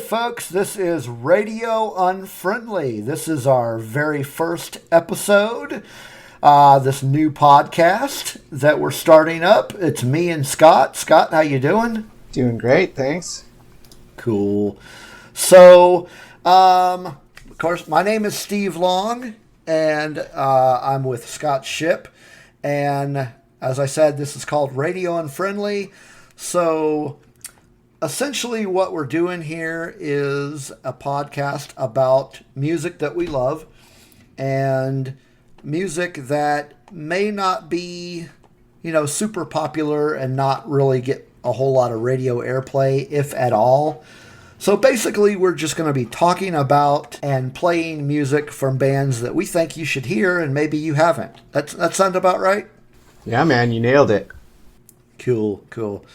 folks. This is Radio Unfriendly. This is our very first episode, this new podcast that we're starting up. It's me and Scott. Scott, how you doing? Doing great, thanks. Cool. So, of course, my name is Steve Long, and I'm with Scott Ship. And as I said, this is called Radio Unfriendly. So, essentially what we're doing here is a podcast about music that we love and music that may not be, super popular and not really get a whole lot of radio airplay, if at all. So basically, we're just going to be talking about and playing music from bands that we think you should hear and maybe you haven't. That sound about right? Yeah, man, you nailed it. Cool.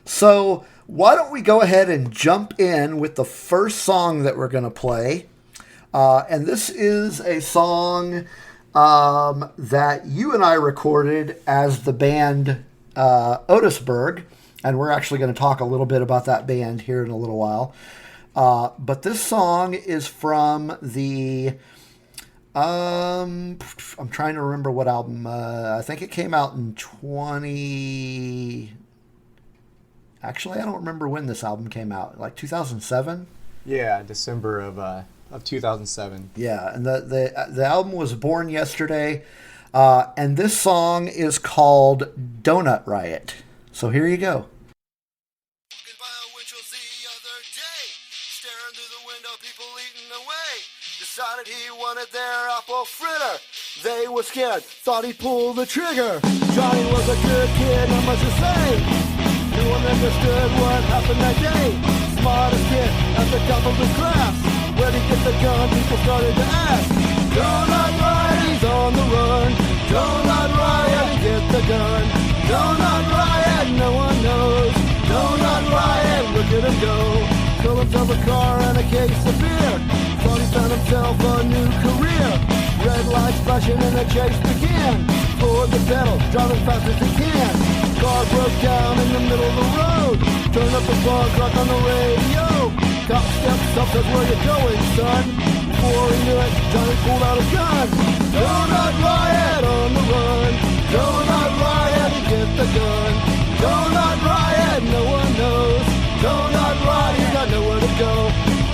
So why don't we go ahead and jump in with the first song that we're going to play. And this is a song that you and I recorded as the band Otisburg. And we're actually going to talk a little bit about that band here in a little while. But this song is from the... I'm trying to remember what album. I think it came out in 20... Actually, I don't remember when this album came out. Like 2007? Yeah, December of 2007. Yeah, and the album was Born Yesterday. And this song is called Doughnut Riot. So here you go. Decided he wanted their apple fritter. They were scared, thought he'd pull the trigger. Johnny was a good kid, not much to say. No one understood what happened that day. Smartest kid at the top of his class. Where'd he get the gun? People started to ask. Doughnut Riot, he's on the run. Doughnut Riot, get the gun. Doughnut Riot, no one knows. Doughnut Riot, look at him go. Stole himself a car and a case of beer. Thought he found himself a new career. Red lights flashing and the chase began. Forward the pedal, driving fast as he can. Car broke down in the middle of the road. Turn up the fog rock on the radio. Cop steps up, says, where you going, son? Before he knew it, Johnny pulled out a gun. Doughnut Riot on the run. Doughnut Riot, get the gun. Doughnut Riot, no one knows. Doughnut Riot, you got nowhere to go.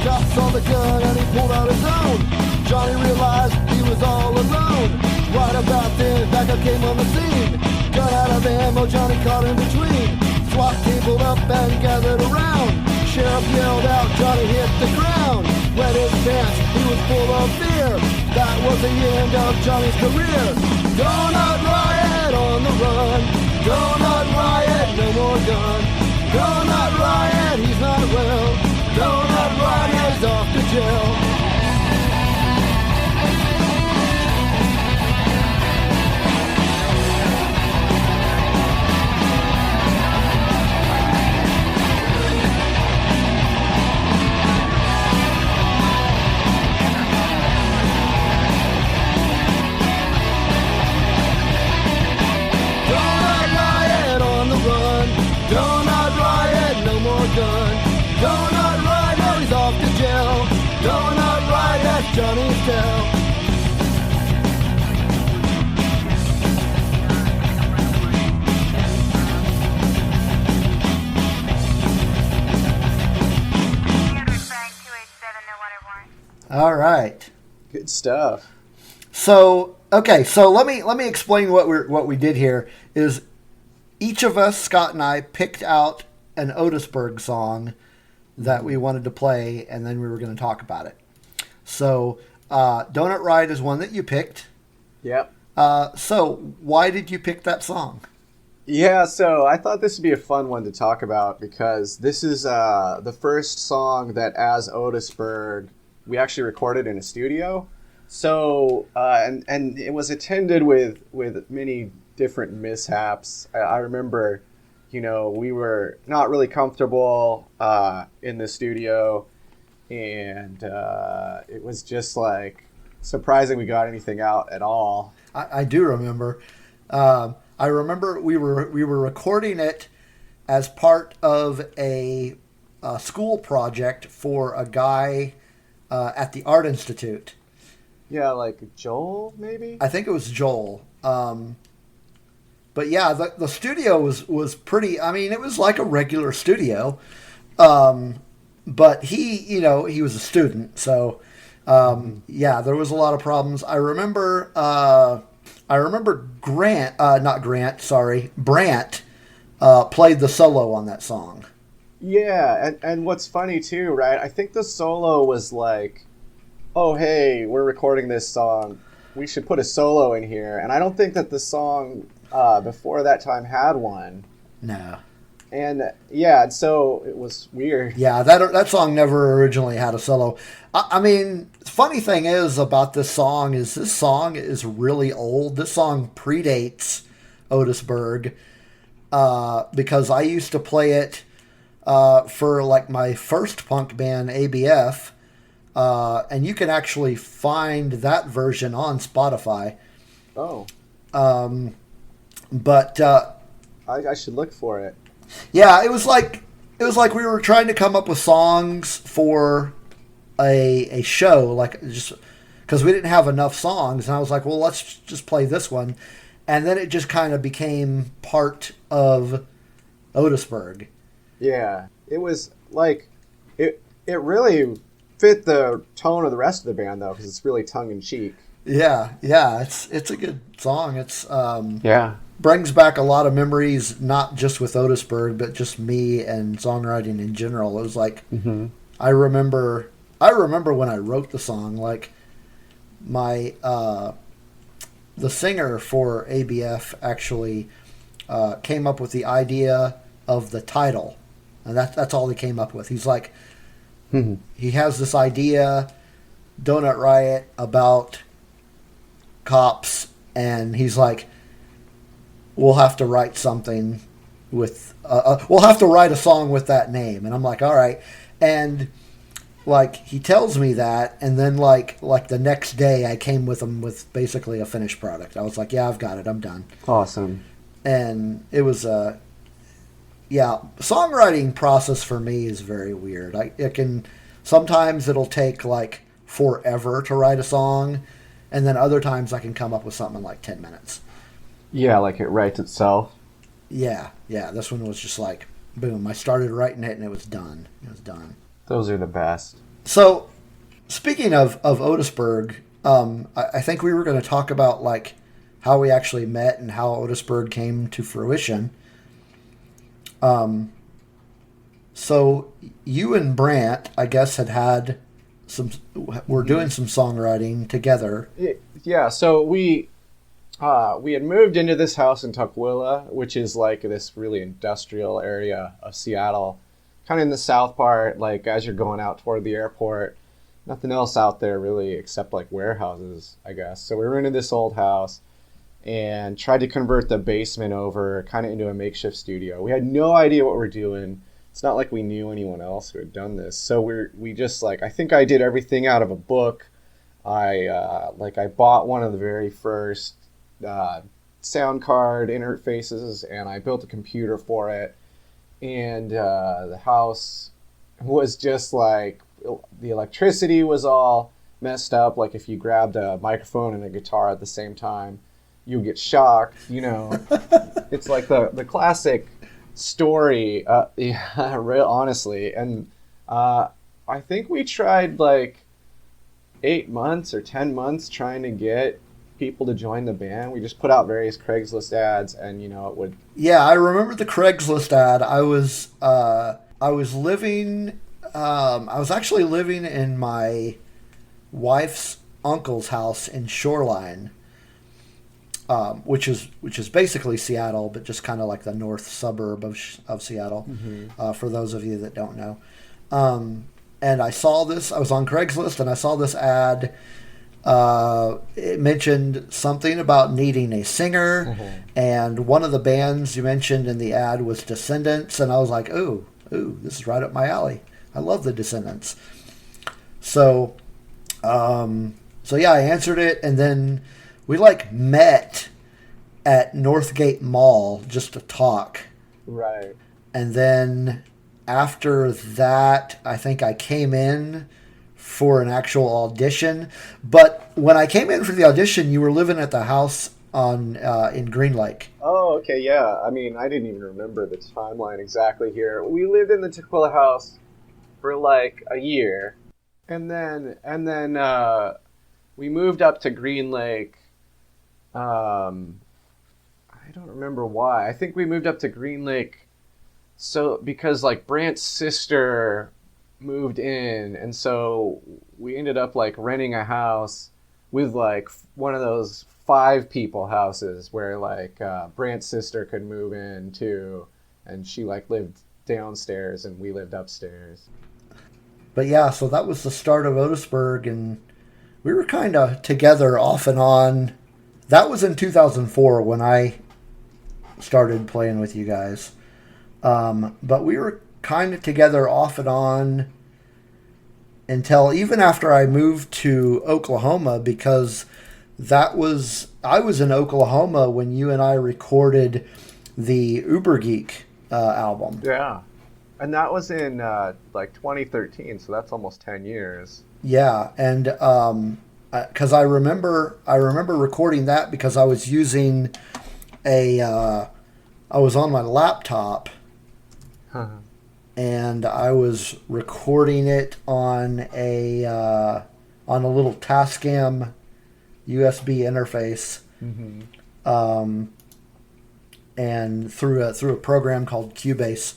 Cop saw the gun and he pulled out his own. Johnny realized he was all alone. Right about then, backup came on the scene. Gun out of ammo, Johnny caught in between. SWAT tabled up and gathered around. Sheriff yelled out, Johnny hit the ground. Wet his pants, he was full of fear. That was the end of Johnny's career. Doughnut Riot on the run. Doughnut Riot, no more gun. Doughnut Riot, he's not well. Doughnut Riot, he's off to jail. Doughnut Riot, he's off to jail. Doughnut Riot, Johnny's tell. All right. Good stuff. So, okay, so let me explain what we did here. Is each of us, Scott and I, picked out an Otisburg song that we wanted to play, and then we were going to talk about it. So, Doughnut Riot is one that you picked. Yep. So, why did you pick that song? Yeah, so I thought this would be a fun one to talk about because this is the first song that, as Otisburg, we actually recorded in a studio. So, and it was attended with many different mishaps. I remember, we were not really comfortable in the studio, and it was just like surprising we got anything out at all. I do remember. I remember we were recording it as part of a school project for a guy at the Art Institute. Yeah, like Joel, maybe? I think it was Joel. But yeah, the studio was pretty. I mean, it was like a regular studio. But he was a student, so yeah, there was a lot of problems. I remember Brant played the solo on that song. Yeah, and what's funny too, right? I think the solo was like, oh, hey, we're recording this song. We should put a solo in here. And I don't think that the song before that time had one. No. And yeah, so it was weird. Yeah, that song never originally had a solo. I mean, the funny thing is about this song is really old. This song predates Otisburg because I used to play it for like my first punk band, ABF, and you can actually find that version on Spotify. Oh. But I should look for it. Yeah, it was like we were trying to come up with songs for a show, like just because we didn't have enough songs, and I was like, well, let's just play this one, and then it just kind of became part of Otisburg. Yeah, it was like it really fit the tone of the rest of the band though, because it's really tongue in cheek. Yeah, it's a good song. It's yeah. Brings back a lot of memories, not just with Otisburg, but just me and songwriting in general. It was like, I remember when I wrote the song, like my, the singer for ABF actually came up with the idea of the title, and that's all he came up with. He's like, he has this idea, Doughnut Riot, about cops, and he's like, we'll have to write something with, we'll have to write a song with that name. And I'm like, all right. And like, he tells me that. And then like the next day I came with him with basically a finished product. I was like, yeah, I've got it. I'm done. Awesome. And it was, songwriting process for me is very weird. Sometimes it'll take like forever to write a song. And then other times I can come up with something in like 10 minutes. Yeah, like it writes itself. Yeah. This one was just like, boom, I started writing it and it was done. Those are the best. So, speaking of Otisburg, I think we were going to talk about like how we actually met and how Otisburg came to fruition. So, you and Brant, I guess, were doing some songwriting together. Yeah, so we had moved into this house in Tukwila, which is like this really industrial area of Seattle, kind of in the south part, like as you're going out toward the airport. Nothing else out there really except like warehouses, I guess. So we were into this old house and tried to convert the basement over kind of into a makeshift studio. We had no idea what we're doing. It's not like we knew anyone else who had done this. So we just like, I think I did everything out of a book. I bought one of the very first sound card interfaces, and I built a computer for it. And the house was just like, the electricity was all messed up. Like if you grabbed a microphone and a guitar at the same time, you get shocked, It's like the classic story, real honestly. And I think we tried like 8 months or 10 months trying to get people to join the band. We just put out various Craigslist ads, and it would. Yeah, I remember the Craigslist ad. I was actually living in my wife's uncle's house in Shoreline, which is basically Seattle, but just kind of like the north suburb of Seattle. For those of you that don't know, and I saw this. I was on Craigslist, and I saw this ad. It mentioned something about needing a singer, and one of the bands you mentioned in the ad was Descendants, and I was like, ooh, this is right up my alley. I love the Descendants. So yeah, I answered it, and then we like met at Northgate Mall just to talk. Right. And then after that, I think I came in for an actual audition. But when I came in for the audition, you were living at the house on in Green Lake. Oh, okay, yeah. I mean, I didn't even remember the timeline exactly here. We lived in the Tequila house for like a year, and then we moved up to Green Lake. I don't remember why. I think we moved up to Green Lake because like Brant's sister moved in, and so we ended up like renting a house with like one of those 5 people houses where like Brant's sister could move in too, and she like lived downstairs and we lived upstairs. But yeah, so that was the start of Otisburg, and we were kind of together off and on. That was in 2004 when I started playing with you guys. But we were kind of together off and on until even after I moved to Oklahoma, because I was in Oklahoma when you and I recorded the Ubergeek album. Yeah. And that was in like 2013, so that's almost 10 years. Yeah, and because I remember recording that because I was using I was on my laptop, and I was recording it on a little Tascam USB interface, and through a program called Cubase.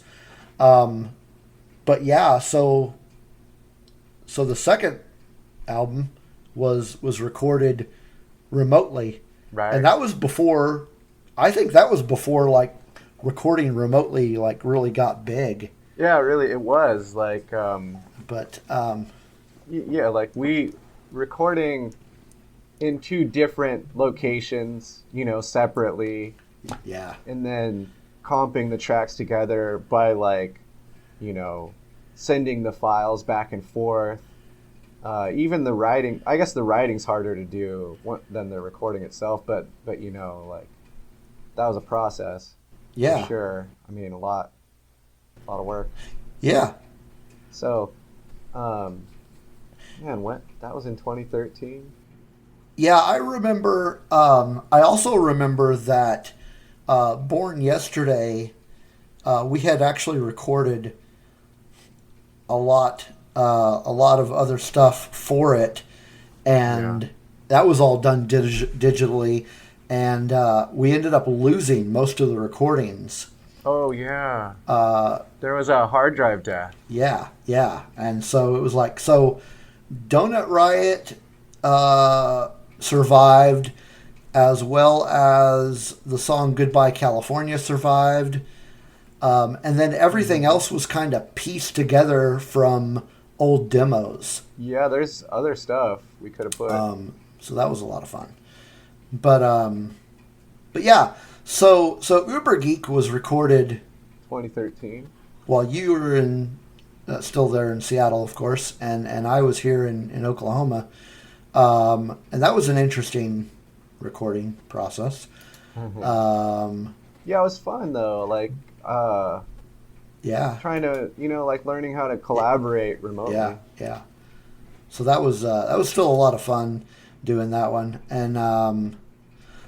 But yeah, so the second album was recorded remotely, right? And that was before. I think that was before like recording remotely like really got big. Yeah, really, it was like. But yeah, like we recording in 2 different locations, separately. Yeah. And then comping the tracks together by like, sending the files back and forth. Even the writing, I guess the writing's harder to do than the recording itself, but like that was a process. Yeah. For sure. I mean, a lot of work. Yeah. So, man, that was in 2013. Yeah, I remember. I also remember that Born Yesterday, we had actually recorded a lot of other stuff for it, and that was all done digitally, and we ended up losing most of the recordings. Oh yeah. There was a hard drive death. Yeah, and so it was like Doughnut Riot survived, as well as the song Goodbye California survived. And then everything else was kind of pieced together from old demos. Yeah, there's other stuff we could have put. So that was a lot of fun. But yeah, so Ubergeek was recorded 2013. while you were still there in Seattle, of course, and I was here in Oklahoma. And that was an interesting recording process. Yeah, it was fun though. Like, yeah, trying to, like learning how to collaborate remotely. Yeah. So that was still a lot of fun doing that one. And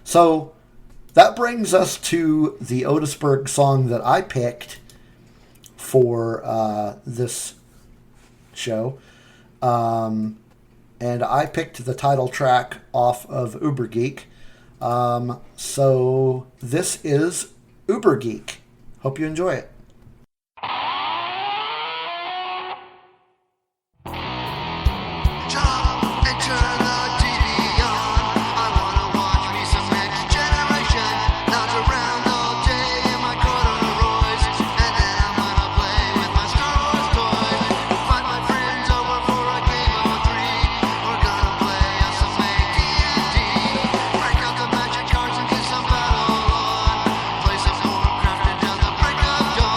so that brings us to the Otisburg song that I picked for this show. And I picked the title track off of Ubergeek. So this is Ubergeek. Hope you enjoy it. Play some more crafted down the break of dawn.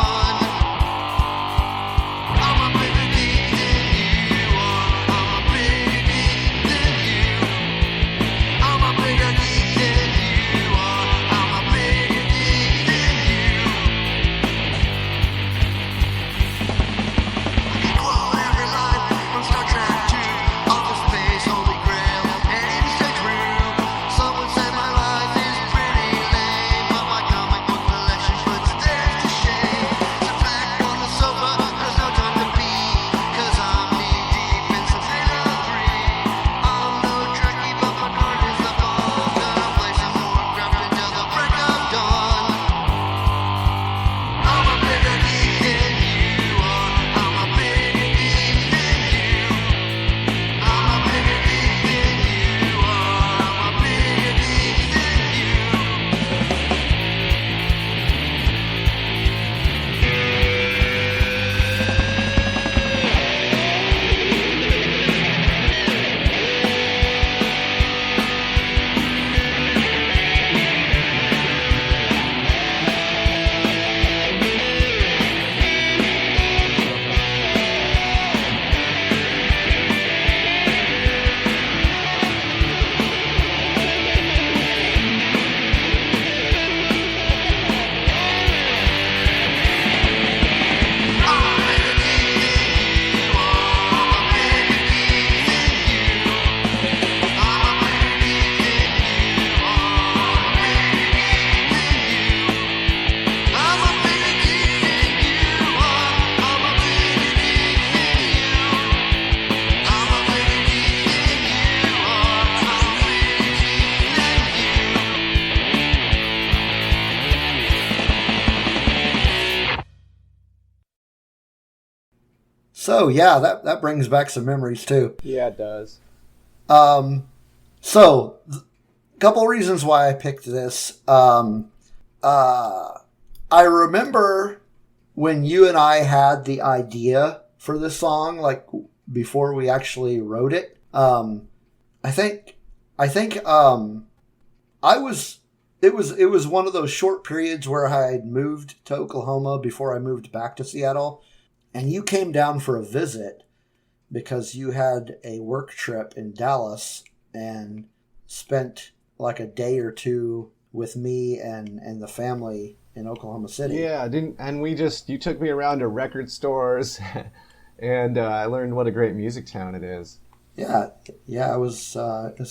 So yeah, that brings back some memories too. Yeah, it does. So a couple of reasons why I picked this. I remember when you and I had the idea for this song, like before we actually wrote it. I think it was one of those short periods where I had moved to Oklahoma before I moved back to Seattle, and you came down for a visit because you had a work trip in Dallas and spent like a day or two with me and the family in Oklahoma City. Yeah, you took me around to record stores, and I learned what a great music town it is. Yeah, it was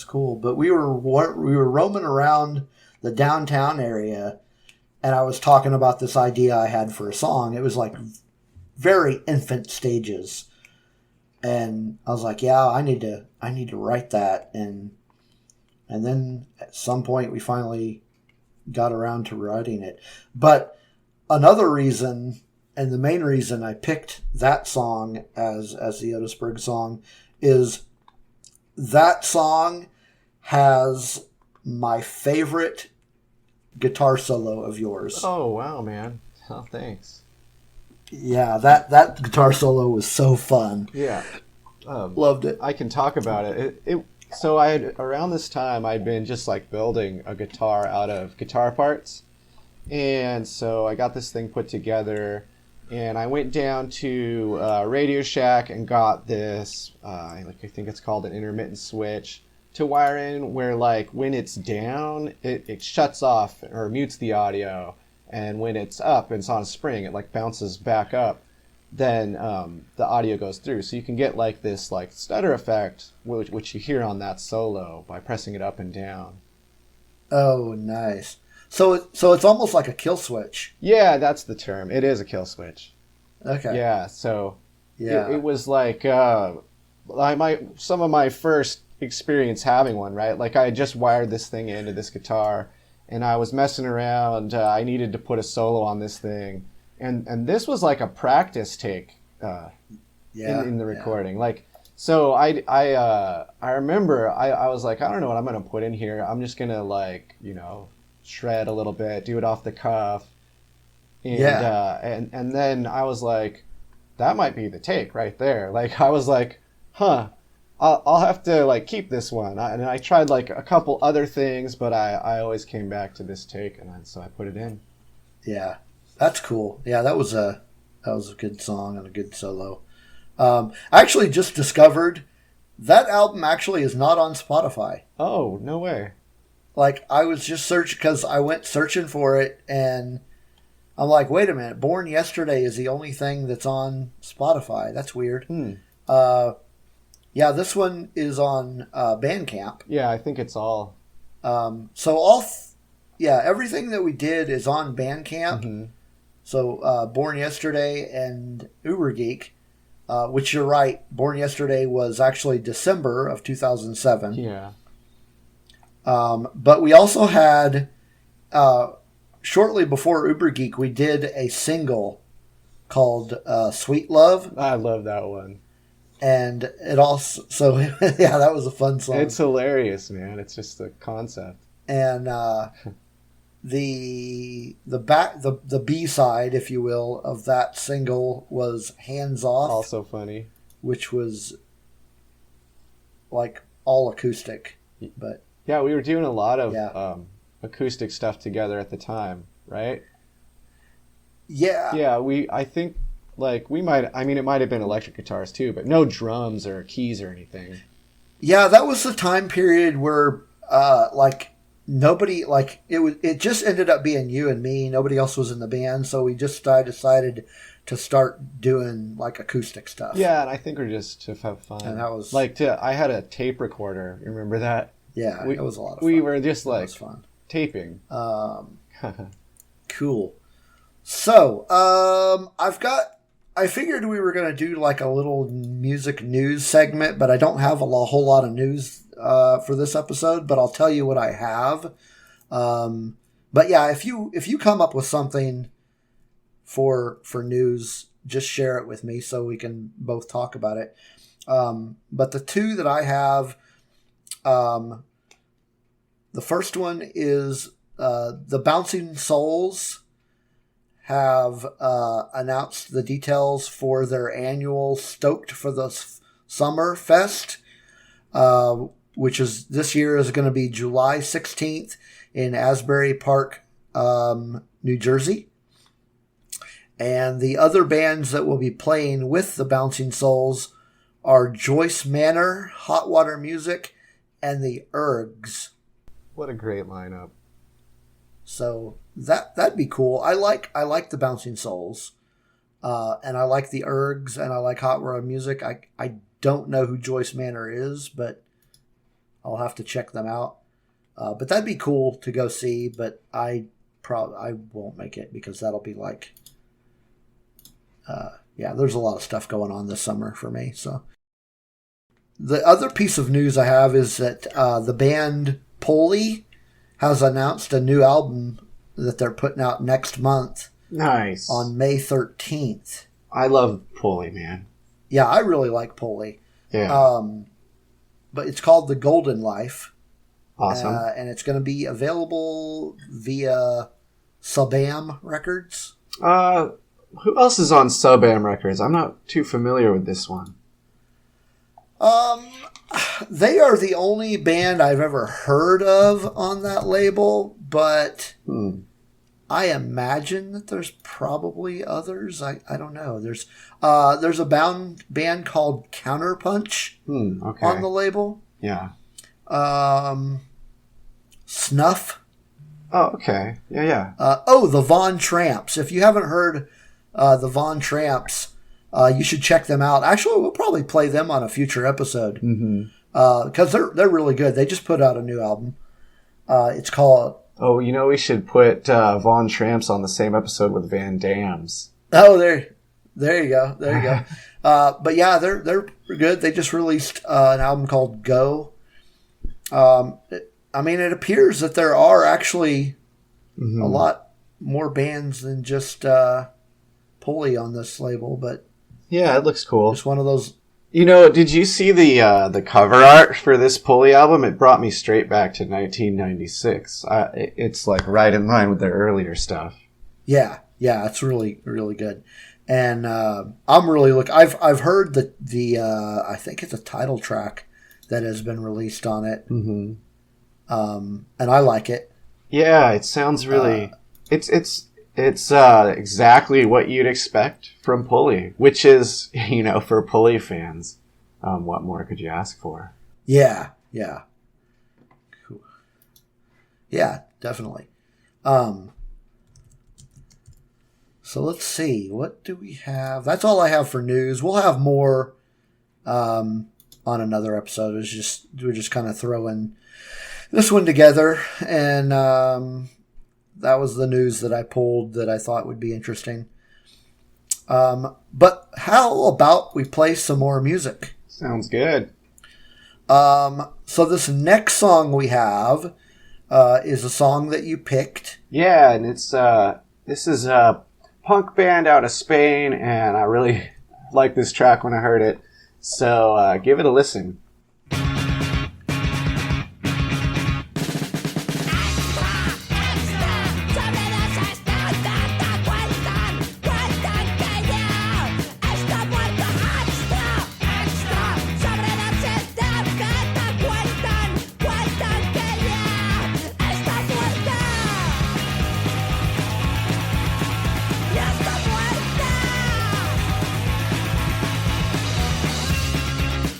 cool. But we were roaming around the downtown area, and I was talking about this idea I had for a song. It was like very infant stages, and I was like, yeah, I need to write that, and then at some point we finally got around to writing it. But another reason, and the main reason I picked that song as the Otisburg song, is that song has my favorite guitar solo of yours. Oh, wow, man. Oh, thanks. Yeah, that guitar solo was so fun. Yeah. Loved it. I can talk about it. So around this time, I'd been just like building a guitar out of guitar parts. And so I got this thing put together, and I went down to Radio Shack and got this, I think it's called an intermittent switch, to wire in where, like, when it's down, it shuts off or mutes the audio. And when it's up, it's on a spring, it like bounces back up. Then the audio goes through. So you can get like this like stutter effect, which you hear on that solo by pressing it up and down. Oh, nice. So it's almost like a kill switch. Yeah, that's the term. It is a kill switch. Okay. Yeah, so yeah, it was like some of my first experience having one, right? Like I had just wired this thing into this guitar, and I was messing around. I needed to put a solo on this thing. And this was like a practice take in the recording. Yeah. Like, so I remember I was like, I don't know what I'm going to put in here. I'm just going to like, shred a little bit, do it off the cuff. And, and then I was like, that might be the take right there. Like, I was like, I'll have to like keep this one. And I tried like a couple other things, but I always came back to this take. And so I put it in. Yeah. That's cool. Yeah, that was a good song and a good solo. I actually just discovered that album actually is not on Spotify. Oh, no way. Like, I was just searching because I went searching for it, and I'm like, wait a minute, Born Yesterday is the only thing that's on Spotify. That's weird. Yeah, this one is on Bandcamp. Yeah, I think it's all. Everything that we did is on Bandcamp. Mm-hmm. So Born Yesterday and Ubergeek, which you're right, Born Yesterday was actually December of 2007. Yeah. But we also had, shortly before Ubergeek, we did a single called Sweet Love. I love that one. And it also, yeah, that was a fun song. It's hilarious, man. It's just a concept. And the B-side, if you will, of that single was Hands Off. Also funny. Which was like all acoustic. But yeah, we were doing a lot of acoustic stuff together at the time, right? Yeah. Yeah, I think like it might have been electric guitars too, but no drums or keys or anything. Yeah, that was the time period where nobody, like, it just ended up being you and me. Nobody else was in the band, so we just decided to start doing like acoustic stuff. Yeah, and I think we're just to have fun. And that was like I had a tape recorder. You remember that? Yeah, it was a lot of fun. We were just like taping. Cool. So, I figured we were going to do like a little music news segment, but I don't have a whole lot of news for this episode, but I'll tell you what I have. But yeah, if you come up with something for news, just share it with me so we can both talk about it. But the two that I have, the first one is the Bouncing Souls have announced the details for their annual Stoked for the Summer Fest, which is this year is going to be July 16th in Asbury Park, New Jersey. And the other bands that will be playing with the Bouncing Souls are Joyce Manor, Hot Water Music, and the Ergs. What a great lineup. So that'd be cool. I like the Bouncing Souls, and I like the Ergs, and I like Hot Water Music. I don't know who Joyce Manor is, but I'll have to check them out. But that'd be cool to go see. But I won't make it because that'll be like, there's a lot of stuff going on this summer for me. So the other piece of news I have is that the band Polly has announced a new album that they're putting out next month. Nice. On May 13th. I love Polly, man. Yeah, I really like Polly. Yeah. But it's called The Golden Life. Awesome. And it's going to be available via Subam Records. Who else is on Subam Records? I'm not too familiar with this one. They are the only band I've ever heard of on that label, but I imagine that there's probably others. I don't know. There's a band called Counterpunch on the label. Yeah. Snuff. Oh, okay. Yeah. The Von Tramps. If you haven't heard the Von Tramps, you should check them out. Actually, we'll probably play them on a future episode because they're really good. They just put out a new album. It's called. Oh, we should put Von Tramps on the same episode with Van Dam's. Oh, there you go. But yeah, they're good. They just released an album called Go. It appears that there are actually a lot more bands than just Polly on this label, but yeah, it looks cool. Just one of those. Did you see the cover art for this Polly album? It brought me straight back to 1996. It's like right in line with their earlier stuff. Yeah, it's really, really good. And I'm really I've heard the I think it's a title track that has been released on it. And I like it. Yeah, it sounds really. It's exactly what you'd expect from Polly, which is, for Polly fans, what more could you ask for? Yeah. Cool. Yeah, definitely. So let's see. What do we have? That's all I have for news. We'll have more on another episode. We're just kind of throwing this one together, and that was the news that I pulled that I thought would be interesting. But how about we play some more music? Sounds good. So this next song we have is a song that you picked. Yeah, and this is a punk band out of Spain, and I really liked this track when I heard it. So give it a listen.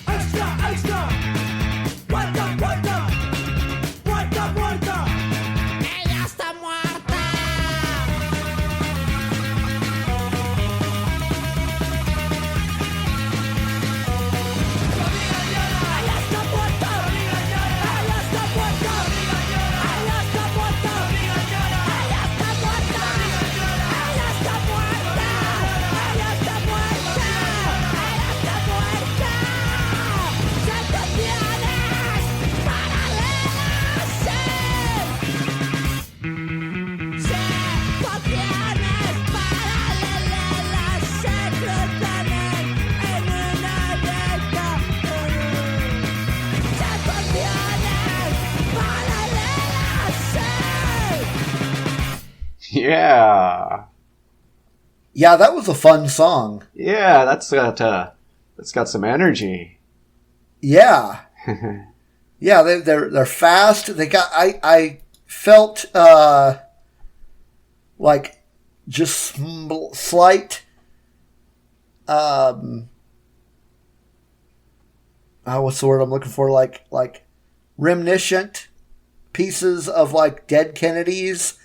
Extra, extra. Yeah. Yeah, that was a fun song. Yeah, that's got some energy. Yeah. Yeah, they're fast. They got I felt like just slight what's the word I'm looking for? Like reminiscent pieces of like Dead Kennedys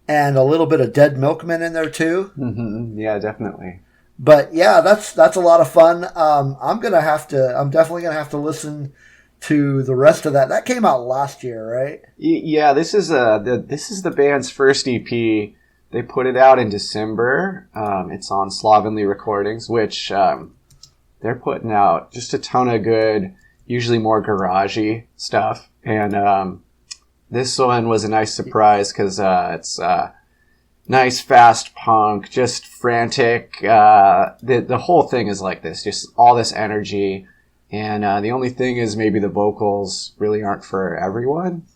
and a little bit of Dead Milkmen in there too. Mm-hmm. Yeah, definitely. But yeah, that's a lot of fun. I'm definitely gonna have to listen to the rest of that. That came out last year, right? Yeah, this is the band's first EP. They put it out in December. It's on Slovenly Recordings, which they're putting out just a ton of good, usually more garagey stuff. And this one was a nice surprise because it's nice, fast punk, just frantic. The whole thing is like this, just all this energy. And the only thing is maybe the vocals really aren't for everyone.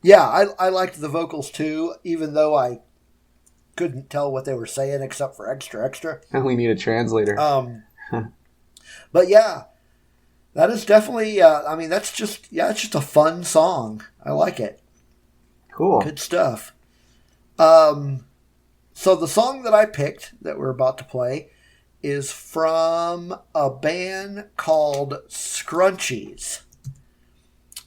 Yeah, I liked the vocals too, even though I couldn't tell what they were saying except for extra. And we need a translator. But yeah, that is definitely, it's just a fun song. I like it. Cool. Good stuff. So the song that I picked that we're about to play is from a band called Scrunchies.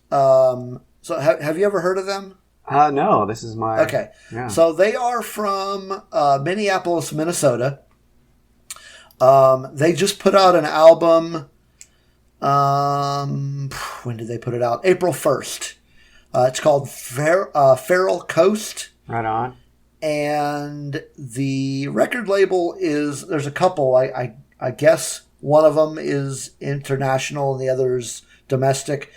So have you ever heard of them? No, this is my... Okay. Yeah. So they are from Minneapolis, Minnesota. They just put out an album. When did they put it out? April 1st. It's called Feral Coast. Right on. And the record label is, there's a couple. I guess one of them is international and the other's domestic.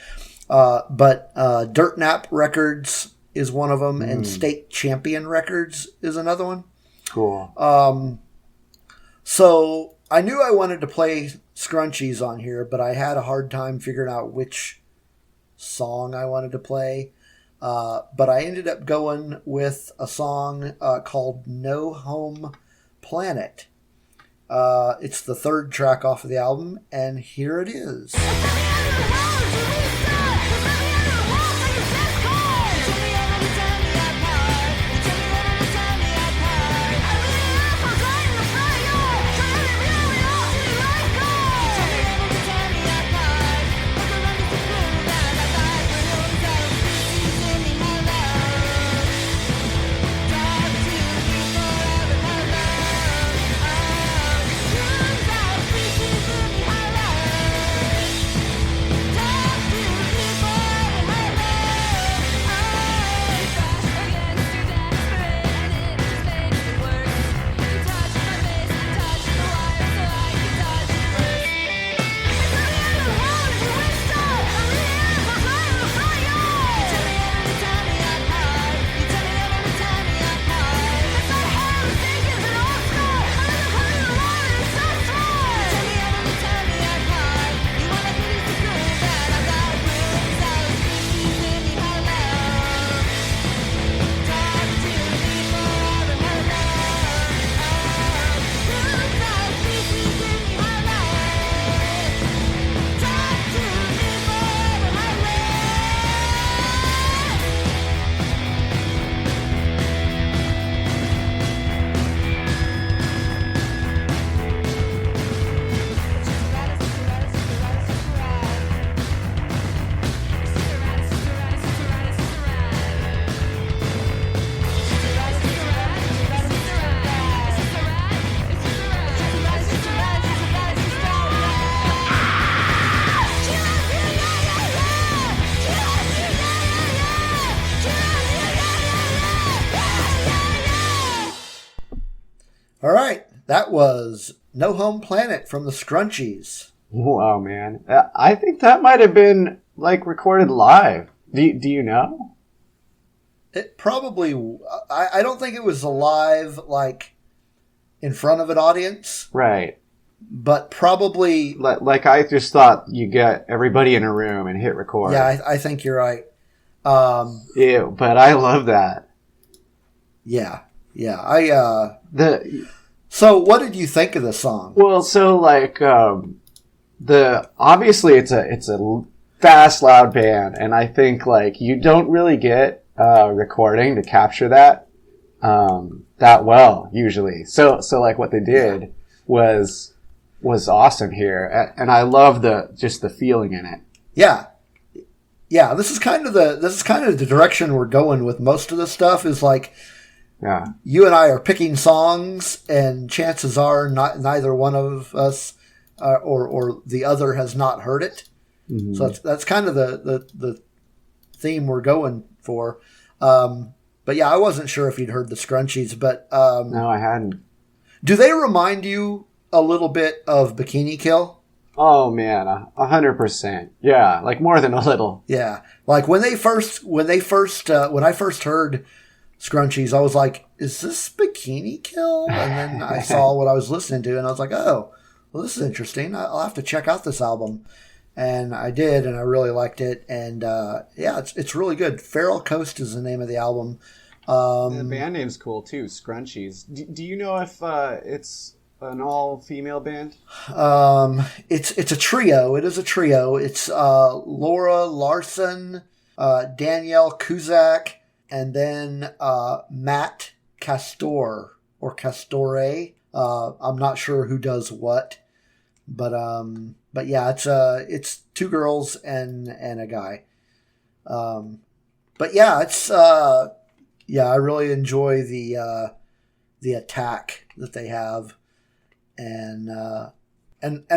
But Dirt Nap Records is one of them, and State Champion Records is another one. Cool. So I knew I wanted to play Scrunchies on here, but I had a hard time figuring out which song I wanted to play. But I ended up going with a song called No Home Planet. It's the third track off of the album, and here it is. All right, that was No Home Planet from the Scrunchies. Wow, man. I think that might have been, like, recorded live. Do you know? It probably... I don't think it was live, like, in front of an audience. Right. But probably... Like, I just thought you get everybody in a room and hit record. Yeah, I think you're right. Ew, but I love that. Yeah. Yeah, I The So, what did you think of the song? Well, so like obviously it's a fast, loud band, and I think like you don't really get recording to capture that that well usually. So like what they did was awesome here, and I love the feeling in it. Yeah. Yeah, this is kind of the direction we're going with most of this stuff. Is like, Yeah. you and I are picking songs, and chances are neither one of us or the other has not heard it. Mm-hmm. So that's kind of the theme we're going for. But yeah, I wasn't sure if you'd heard the Scrunchies, but No, I hadn't. Do they remind you a little bit of Bikini Kill? Oh man, 100%. Yeah, like more than a little. Yeah, like when I first heard Scrunchies, I was like, "Is this Bikini Kill?" And then I saw what I was listening to, and I was like, "Oh, well, this is interesting. I'll have to check out this album." And I did, and I really liked it. And yeah, it's really good. Feral Coast is the name of the album. The band name's cool too, Scrunchies. Do you know if it's an all-female band? It's a trio. It is a trio. It's Laura Larson, Danielle Kuzak, and then Matt Castor or Castore. I'm not sure who does what, but yeah, it's two girls and a guy. But yeah, it's yeah, I really enjoy the attack that they have. And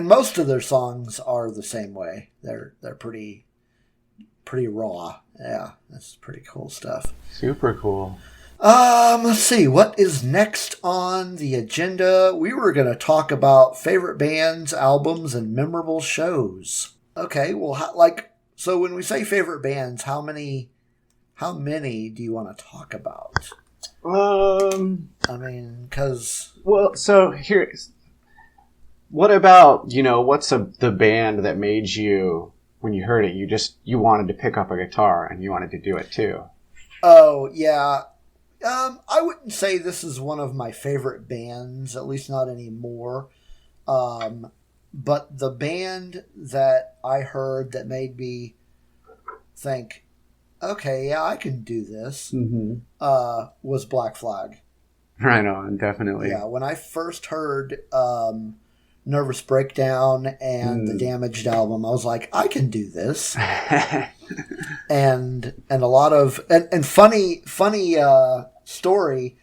most of their songs are the same way. They're pretty raw. Yeah, that's pretty cool stuff. Super cool. Let's see what is next on the agenda. We were going to talk about favorite bands, albums, and memorable shows. Okay, well, so when we say favorite bands, how many do you want to talk about? I mean, because well, so here's. What about, what's the band that made you, when you heard it, you wanted to pick up a guitar and you wanted to do it too? Oh, yeah. I wouldn't say this is one of my favorite bands, at least not anymore. But the band that I heard that made me think, okay, yeah, I can do this, was Black Flag. Right on, definitely. Yeah, when I first heard Nervous Breakdown and the Damaged album, I was like, I can do this. and a lot of and funny story,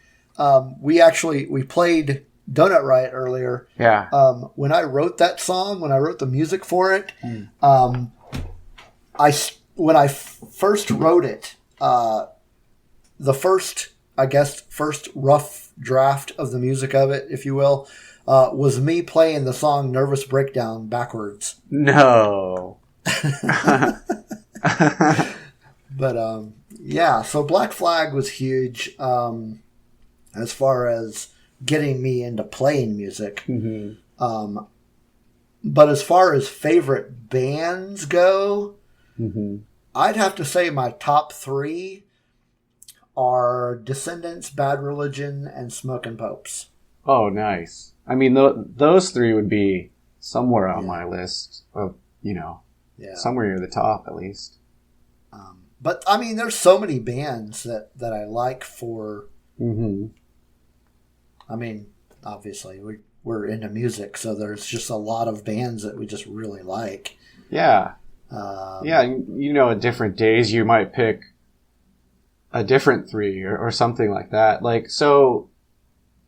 we played Doughnut Riot earlier. Yeah. When I wrote that song, when I wrote the music for it, when I first wrote it, the first rough draft of the music of it, if you will, was me playing the song Nervous Breakdown backwards. No. But, yeah, so Black Flag was huge as far as getting me into playing music. Mm-hmm. But as far as favorite bands go, I'd have to say my top three are Descendants, Bad Religion, and Smokin' Popes. Oh, nice. I mean, those three would be somewhere on my list of, somewhere near the top at least. But, I mean, there's so many bands that I like for... I mean, obviously, we're into music, so there's just a lot of bands that we just really like. Yeah. At different days you might pick a different three or something like that. Like, so...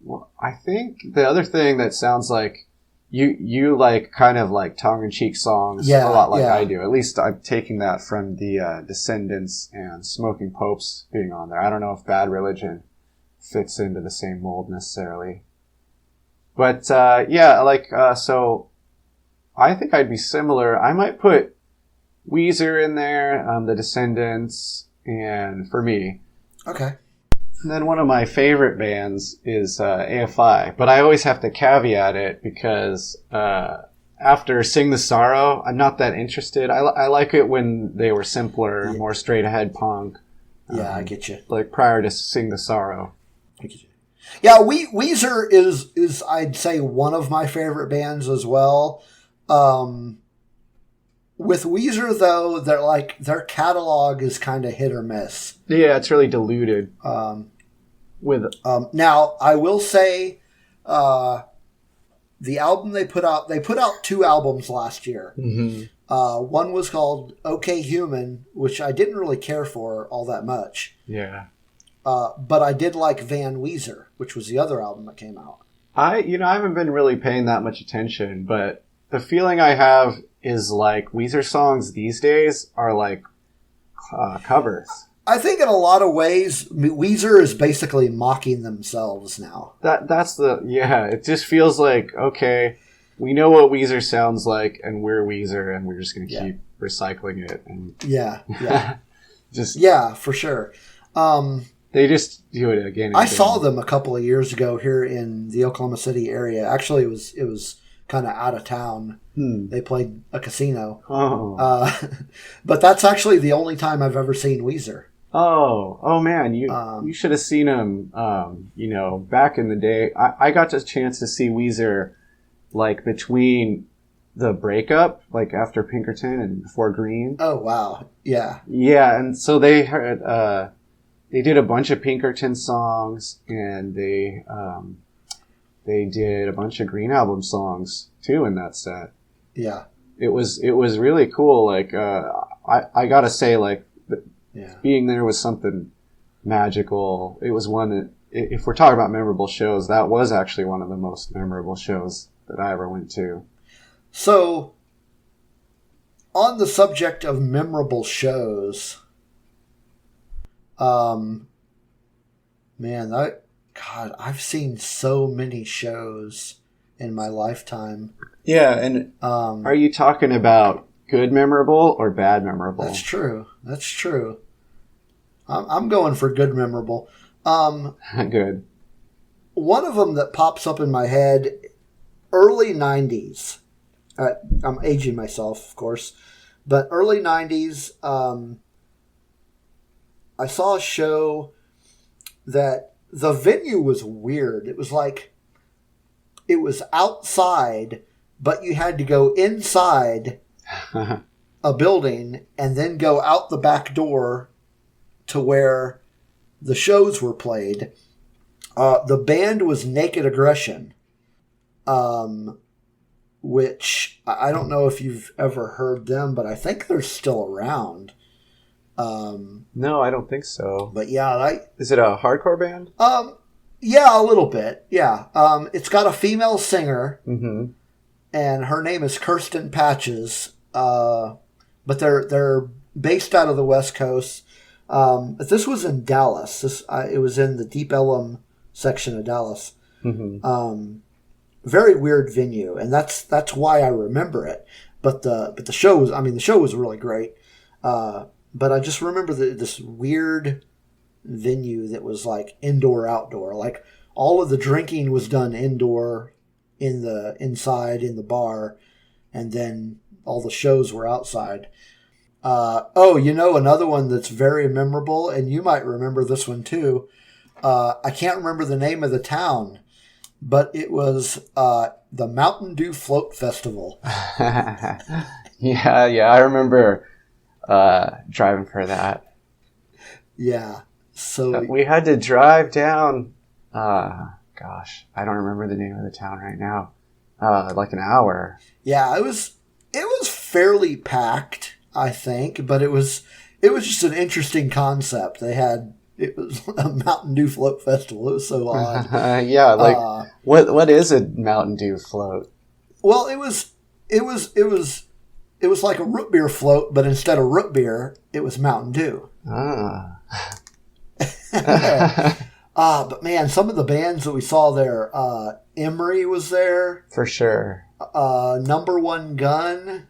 Well, I think the other thing that sounds like you like kind of like tongue-in-cheek songs a lot like I do. At least I'm taking that from the Descendants and Smoking Popes being on there. I don't know if Bad Religion fits into the same mold necessarily. But so I think I'd be similar. I might put Weezer in there, the Descendants, and for me. Okay. And then one of my favorite bands is AFI, but I always have to caveat it because after Sing the Sorrow, I'm not that interested. I like it when they were simpler, more straight ahead punk. Yeah, I get you. Like prior to Sing the Sorrow. I get you. Yeah, Weezer is I'd say one of my favorite bands as well. With Weezer though, their catalog is kind of hit or miss. Yeah, it's really diluted. Now I will say, the album they put out 2 albums last year. Mm-hmm. One was called OK Human, which I didn't really care for all that much. Yeah. But I did like Van Weezer, which was the other album that came out. I haven't been really paying that much attention, but the feeling I have is like Weezer songs these days are like covers. I think in a lot of ways, Weezer is basically mocking themselves now. It just feels like, okay, we know what Weezer sounds like, and we're Weezer, and we're just going to keep recycling it. And yeah. For sure. They just do it again. I saw them a couple of years ago here in the Oklahoma City area. Actually, it was kind of out of town. They played a casino. But that's actually the only time I've ever seen Weezer. Oh man, you should have seen him. Back in the day, I got a chance to see Weezer, like between the breakup, like after Pinkerton and before Green. Oh wow, yeah, and so they heard. They did a bunch of Pinkerton songs, and they did a bunch of Green Album songs too in that set. Yeah, it was really cool. Like I gotta say, like being there was something magical. It was one that, if we're talking about memorable shows, that was actually one of the most memorable shows that I ever went to. So, on the subject of memorable shows. I've seen so many shows in my lifetime. Yeah, and are you talking about good memorable or bad memorable? That's true. I'm going for good memorable. Good. One of them that pops up in my head, early 90s. I'm aging myself, of course, but early 90s. I saw a show that the venue was weird. It was outside, but you had to go inside a building and then go out the back door to where the shows were played. The band was Naked Aggression, which I don't know if you've ever heard them, but I think they're still around. No, I don't think so. But yeah, is it a hardcore band? Yeah, a little bit. Yeah, it's got a female singer, and her name is Kirsten Patches. But they're based out of the West Coast. This was in Dallas. It was in the Deep Ellum section of Dallas. Very weird venue, and that's why I remember it. But the show was really great. But I just remember this weird venue that was like indoor outdoor. Like all of the drinking was done indoor, inside in the bar, and then all the shows were outside. Another one that's very memorable, and you might remember this one too. I can't remember the name of the town, but it was the Mountain Dew Float Festival. Yeah, I remember driving for that. Yeah, so we had to drive down. Gosh, I don't remember the name of the town right now. Like an hour. Yeah, it was fairly packed, I think, but it was just an interesting concept. It was a Mountain Dew Float Festival. It was so odd. Yeah, what is a Mountain Dew float? Well, it was like a root beer float, but instead of root beer, it was Mountain Dew. But man, some of the bands that we saw there, Emery was there. For sure. Number One Gun.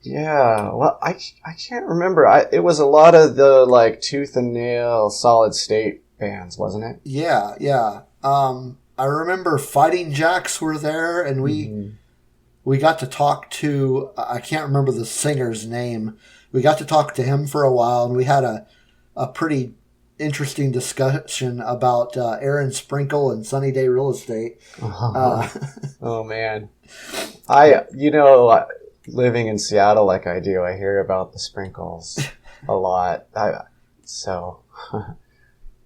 Yeah, well, I can't remember. It was a lot of the like Tooth and Nail, Solid State bands, wasn't it? Yeah. I remember Fighting Jacks were there, and we got to talk to, I can't remember the singer's name. We got to talk to him for a while, and we had a pretty interesting discussion about Aaron Sprinkle and Sunny Day Real Estate. Oh man, living in Seattle like I do, I hear about the Sprinkles a lot.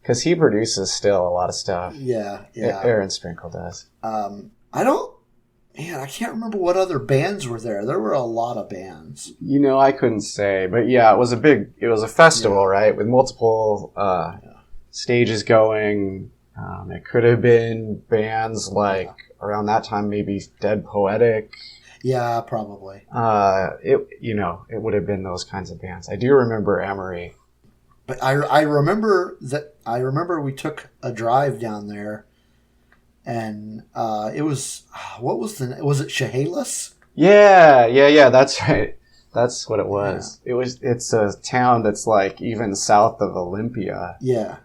Because he produces still a lot of stuff. Yeah. Aaron Sprinkle does. I can't remember what other bands were there. There were a lot of bands. I couldn't say, but yeah, it was a festival, right? With multiple stages going. It could have been bands like around that time, maybe Dead Poetic. Yeah, probably. It would have been those kinds of bands. I do remember Emery. But I remember we took a drive down there, and it was was it Chehalis? Yeah, that's right. That's what it was. Yeah. It's a town that's like even south of Olympia. Yeah.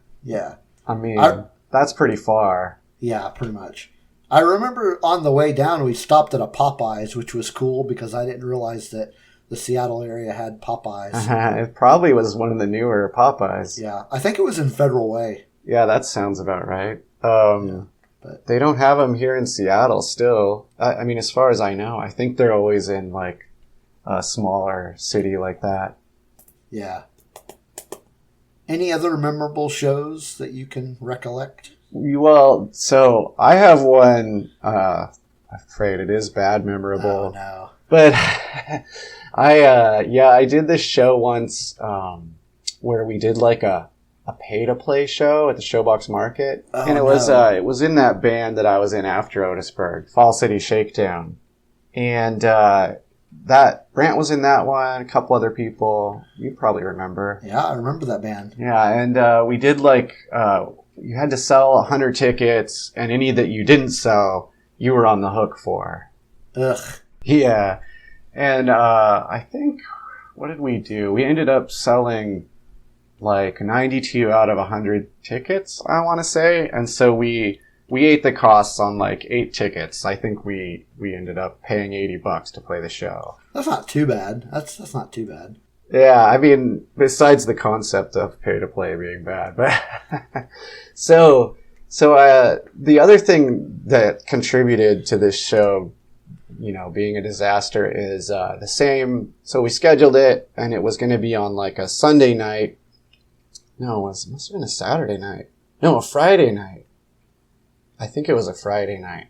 I mean, that's pretty far. Yeah, pretty much. I remember on the way down we stopped at a Popeyes, which was cool because I didn't realize that the Seattle area had Popeyes. It probably was one of the newer Popeyes. Yeah, I think it was in Federal Way. Yeah, that sounds about right. But they don't have them here in Seattle still. I mean, as far as I know, I think they're always in like a smaller city like that. Yeah. Any other memorable shows that you can recollect? Well, so I have one. I'm afraid it is bad memorable. Oh, no. But I did this show once where we did like a pay-to-play show at the Showbox Market. Oh, and it was in that band that I was in after Otisburg, Fall City Shakedown. And that Brant was in that one, a couple other people. You probably remember. Yeah, I remember that band. Yeah, and we did like, you had to sell 100 tickets, and any that you didn't sell, you were on the hook for. Ugh. Yeah. And I think, what did we do? We ended up selling like 92 out of 100 tickets, I want to say. And so we ate the costs on like 8 tickets. I think we ended up paying $80 to play the show. That's not too bad. That's not too bad. Yeah, I mean, besides the concept of pay-to-play being bad. But so the other thing that contributed to this show, being a disaster is the same. So we scheduled it, and it was going to be on like a Sunday night. No, it must have been a Saturday night. No, a Friday night. I think it was a Friday night.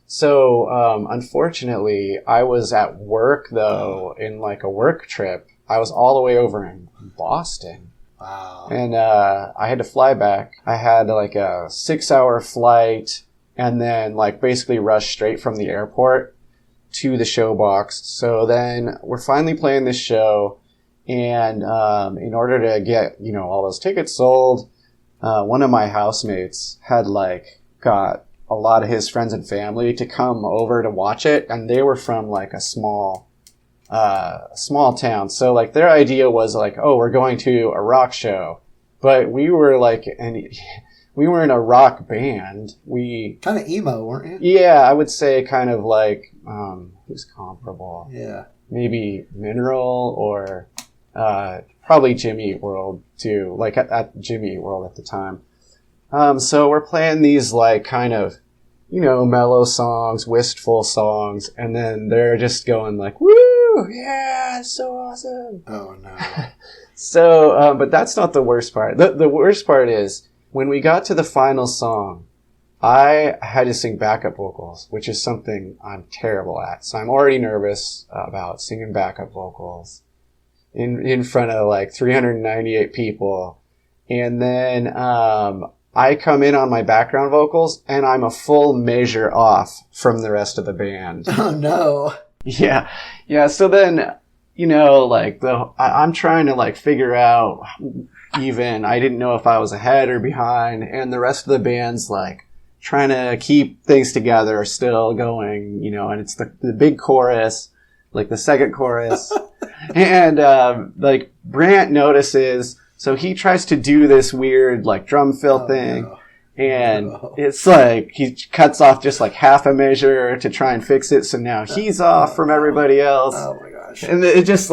So, unfortunately, I was at work, though, in like a work trip. I was all the way over in Boston. Wow. And I had to fly back. I had like a 6-hour flight and then like basically rush straight from the airport to the Showbox. So then we're finally playing this show. And in order to get, all those tickets sold, one of my housemates had like got a lot of his friends and family to come over to watch it. And they were from like a small town. So like their idea was like, oh, we're going to a rock show. But we were like, we were in a rock band. We kind of emo, weren't you? Yeah, I would say kind of like, who's comparable? Yeah. Maybe Mineral or, probably Jimmy Eat World too, like at Jimmy Eat World at the time. So we're playing these like kind of, mellow songs, wistful songs, and then they're just going like, woo, yeah, it's so awesome. Oh no. So, but that's not the worst part. The worst part is when we got to the final song, I had to sing backup vocals, which is something I'm terrible at. So I'm already nervous about singing backup vocals in front of like 398 people. And then, I come in on my background vocals and I'm a full measure off from the rest of the band. Oh no. Yeah. Yeah. So then, like I'm trying to like figure out even, I didn't know if I was ahead or behind, and the rest of the band's like trying to keep things together, still going, and it's the big chorus, like the second chorus. And, like Brant notices, so he tries to do this weird like drum fill thing. No. And it's like he cuts off just like half a measure to try and fix it. So now he's off from everybody else. Oh my gosh. And it just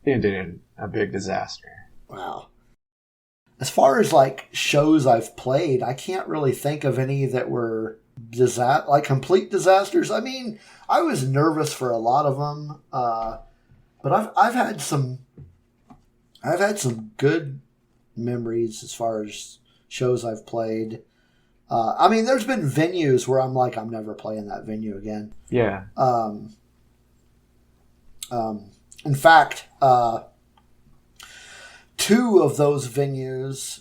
ended in a big disaster. Wow. as far as like shows I've played, I can't really think of any that were complete disasters. I mean, I was nervous for a lot of them, but I've had some good memories as far as shows I've played. I mean, there's been venues where I'm like, I'm never playing that venue again. Yeah. In fact, two of those venues,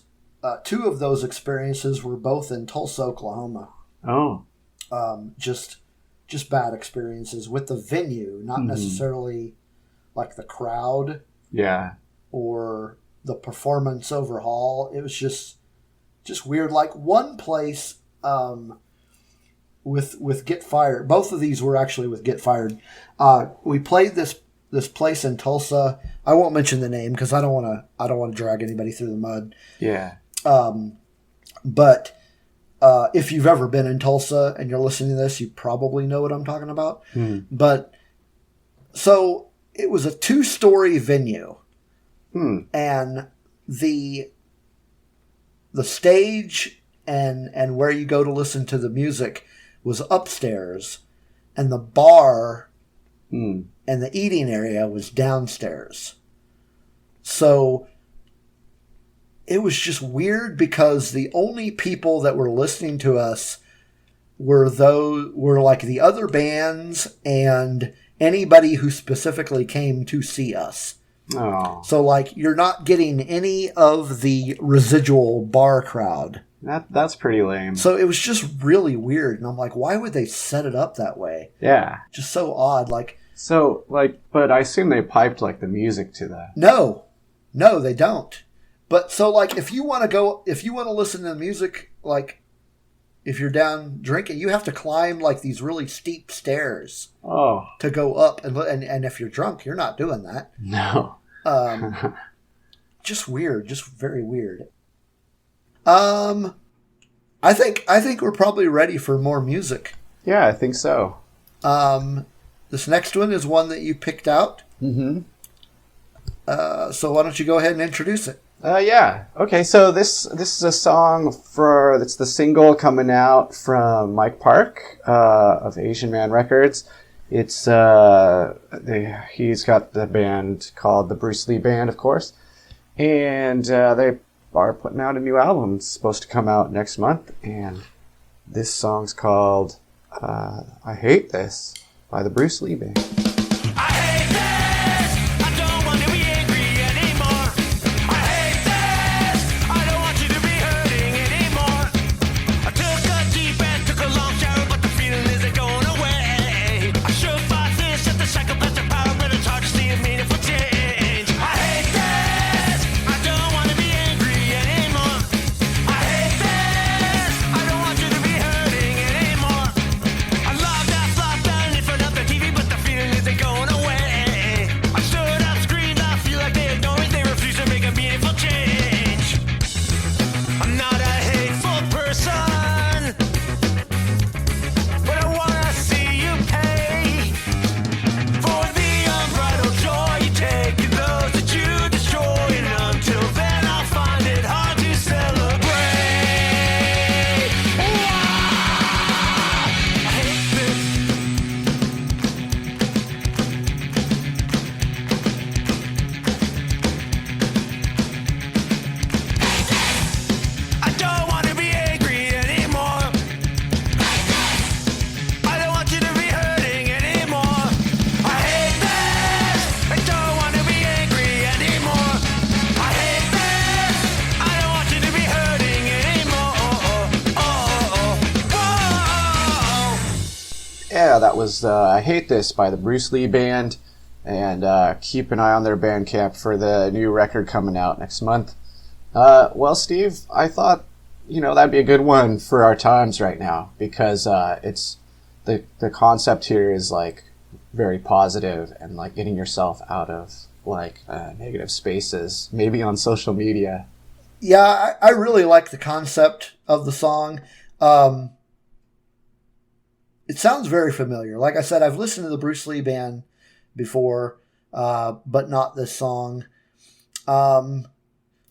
two of those experiences were both in Tulsa, Oklahoma. Oh. Just bad experiences with the venue, not necessarily like the crowd. Yeah. Or the performance overhaul. It was just weird. Like one place with Get Fired. Both of these were actually with Get Fired. We played this place in Tulsa. I won't mention the name because I don't want to drag anybody through the mud. Yeah. But if you've ever been in Tulsa and you're listening to this, you probably know what I'm talking about. But so it was a 2-story venue. And the stage and where you go to listen to the music was upstairs, and the bar and the eating area was downstairs. So it was just weird because the only people that were listening to us were like the other bands and anybody who specifically came to see us. Oh. So, like, you're not getting any of the residual bar crowd. That's pretty lame. So it was just really weird. And I'm like, why would they set it up that way? Yeah. Just so odd. Like, so, like, but I assume they piped, like, the music to that. No, they don't. But so, like, if you want to listen to the music, like, if you're down drinking, you have to climb, like, these really steep stairs. Oh. To go up. And if you're drunk, you're not doing that. No. Just weird. Just very weird. I think we're probably ready for more music. Yeah, I think so. This next one is one that you picked out. So why don't you go ahead and introduce it? Yeah. Okay, so this is a song it's the single coming out from Mike Park of Asian Man Records. It's he's got the band called the Bruce Lee Band, of course, and they are putting out a new album. It's supposed to come out next month, and this song's called "I Hate This" by the Bruce Lee Band. Yeah, that was I Hate This by the Bruce Lee Band, and keep an eye on their Bandcamp for the new record coming out next month. Well, Steve, I thought, that'd be a good one for our times right now, because it's the concept here is like very positive and like getting yourself out of like negative spaces, maybe on social media. Yeah, I really like the concept of the song. It sounds very familiar. Like I said, I've listened to the Bruce Lee Band before, but not this song. So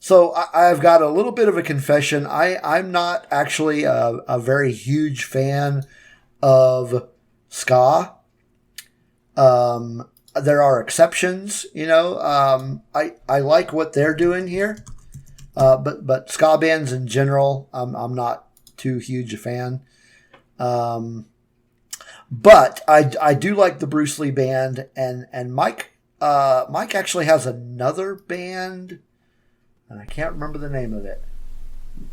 So I've got a little bit of a confession. I'm not actually a very huge fan of ska. There are exceptions, you know. I like what they're doing here, but ska bands in general, I'm not too huge a fan. But I do like the Bruce Lee band, and Mike actually has another band, and I can't remember the name of it.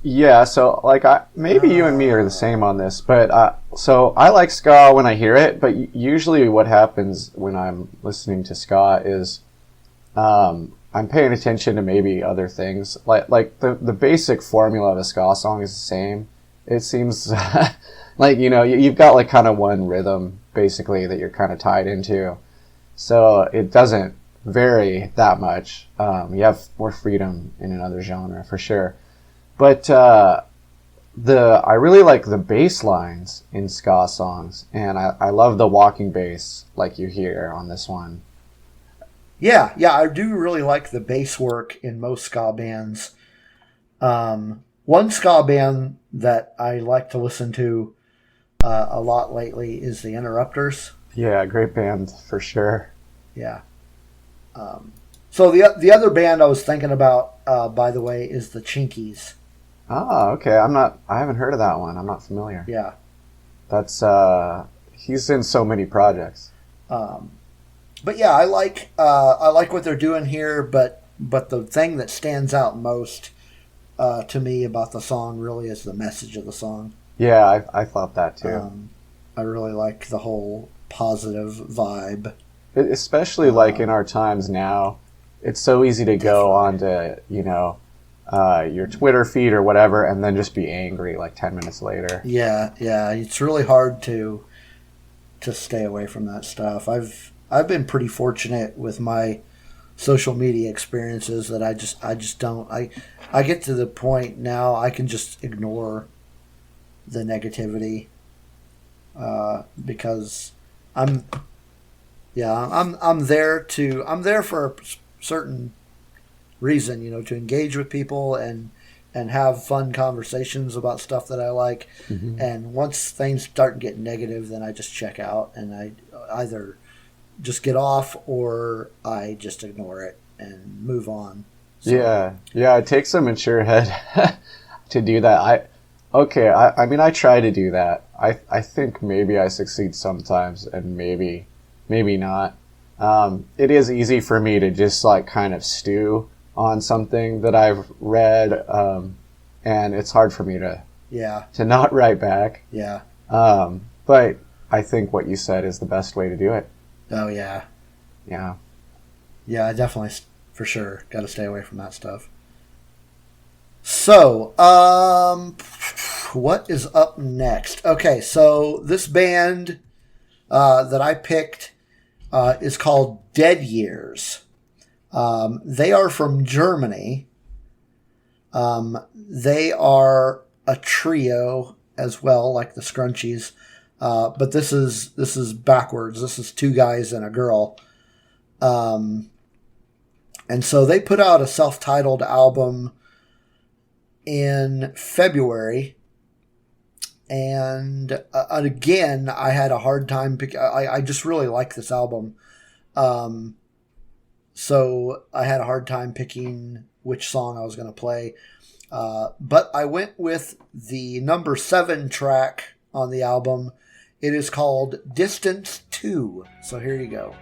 Yeah, so like maybe you and me are the same on this, but so I like ska when I hear it, but usually what happens when I'm listening to ska is I'm paying attention to maybe other things. Like the basic formula of a ska song is the same. It seems like, you know, you've got like kind of one rhythm basically that you're kind of tied into, so it doesn't vary that much. You have more freedom in another genre for sure. But I really like the bass lines in ska songs, and I love the walking bass like you hear on this one. Yeah, I do really like the bass work in most ska bands. One ska band that I like to listen to a lot lately is the Interrupters. Yeah, great band for sure. Yeah. So the other band I was thinking about, by the way, is the Chinkies. Oh, okay. I haven't heard of that one. I'm not familiar. Yeah. That's he's in so many projects. But yeah, I like what they're doing here, but the thing that stands out most to me about the song really is the message of the song. Yeah, I thought that too. I really like the whole positive vibe. Especially like in our times now, it's so easy to go onto, you know, your Twitter feed or whatever, and then just be angry like 10 minutes later. Yeah, it's really hard to stay away from that stuff. I've been pretty fortunate with my social media experiences that I just don't. I get to the point now I can just ignore the negativity because I'm there for a certain reason, you know, to engage with people and have fun conversations about stuff that I like. Mm-hmm. And once things start getting negative, then I just check out and I either just get off or I just ignore it and move on. So, yeah, it takes a mature head to do that. I mean, I try to do that. I think maybe I succeed sometimes and maybe not. It is easy for me to just like kind of stew on something that I've read, and it's hard for me to not write back. Yeah. But I think what you said is the best way to do it. Oh yeah. Yeah. Yeah, I definitely, for sure, got to stay away from that stuff. So, what is up next? Okay, so this band that I picked is called Dead Years. They are from Germany. They are a trio as well, like the Scrunchies. But this is backwards. This is two guys and a girl. And so they put out a self-titled album in February. And again, I had a hard time I just really like this album. So I had a hard time picking which song I was going to play. But I went with the number 7 track on the album. It is called Distance 2. So here you go.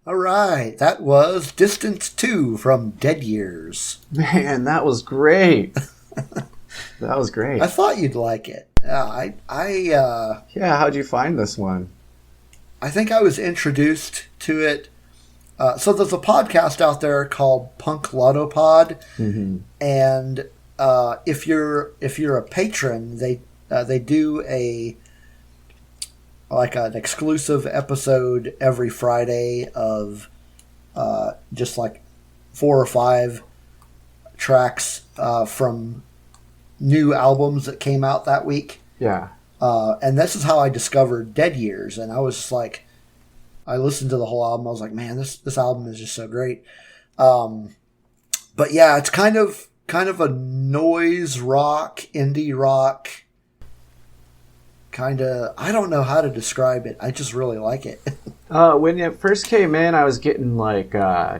All right, that was Distance 2 from Dead Years. Man, that was great. That was great. I thought you'd like it. Yeah, how'd you find this one? I think I was introduced to it. So there's a podcast out there called Punk Lotto Pod, and if you're a patron, they do an exclusive episode every Friday of just like 4 or 5 tracks from new albums that came out that week. Yeah. And this is how I discovered Dead Years, and I was just like, I listened to the whole album. I was like, man, this album is just so great. But yeah, it's kind of a noise rock, indie rock. I don't know how to describe it. I just really like it. When it first came in, I was getting like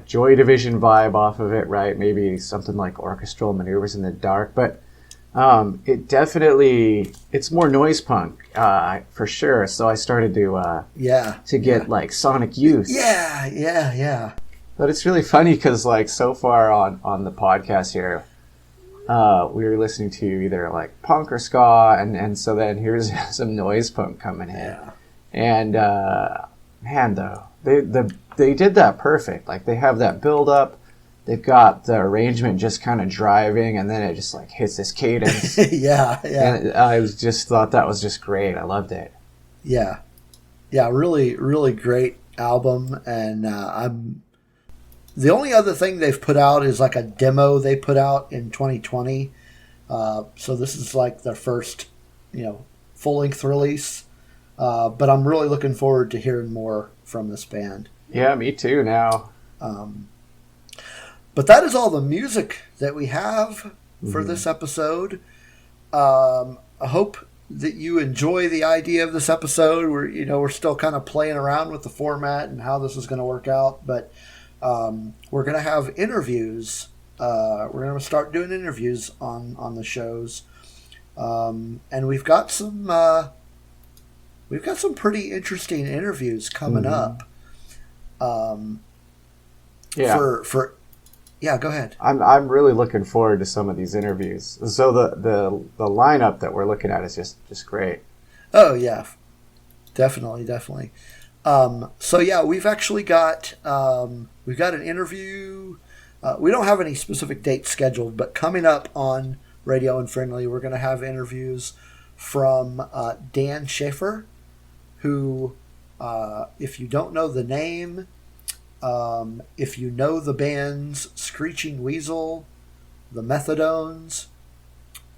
Joy Division vibe off of it, right? Maybe something like Orchestral Maneuvers in the Dark, but it's more noise punk for sure. So I started to get like Sonic Youth. Yeah. But it's really funny because like so far on the podcast here, we were listening to either like punk or ska, and so then here's some noise punk coming in. Yeah. And man, though they did that perfect. Like they have that build up. They've got the arrangement just kind of driving, and then it just like hits this cadence. yeah. And I just thought that was just great. I loved it. Yeah. Really, really great album, and the only other thing they've put out is like a demo they put out in 2020. So this is like their first, full-length release. But I'm really looking forward to hearing more from this band. Yeah, me too now. But that is all the music that we have for this episode. I hope that you enjoy the idea of this episode. We're still kind of playing around with the format and how this is going to work out, but we're going to have interviews. We're going to start doing interviews on the shows, and we've got some pretty interesting interviews coming up. Yeah, go ahead. I'm really looking forward to some of these interviews. So the lineup that we're looking at is just great. Oh yeah, definitely. So yeah, we've actually got an interview. We don't have any specific dates scheduled, but coming up on Radio Unfriendly, we're going to have interviews from Dan Schaefer, who, if you don't know the name, if you know the bands Screeching Weasel, the Methadones,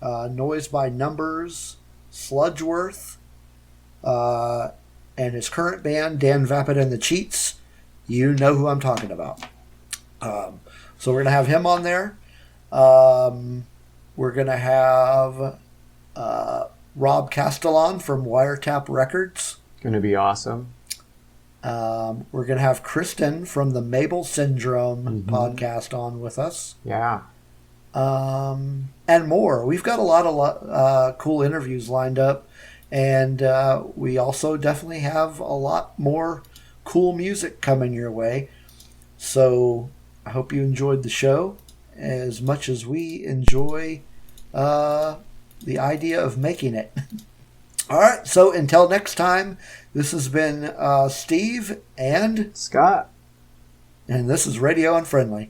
Noise by Numbers, Sludgeworth, and his current band, Dan Vapid and the Cheats, you know who I'm talking about. So we're going to have him on there. We're going to have Rob Castellan from Wiretap Records. Going to be awesome. We're going to have Kristen from the Mabel Syndrome podcast on with us. Yeah. And more. We've got a lot of cool interviews lined up. And we also definitely have a lot more cool music coming your way. So I hope you enjoyed the show as much as we enjoy the idea of making it. All right, so until next time, this has been Steve and Scott. And this is Radio Unfriendly.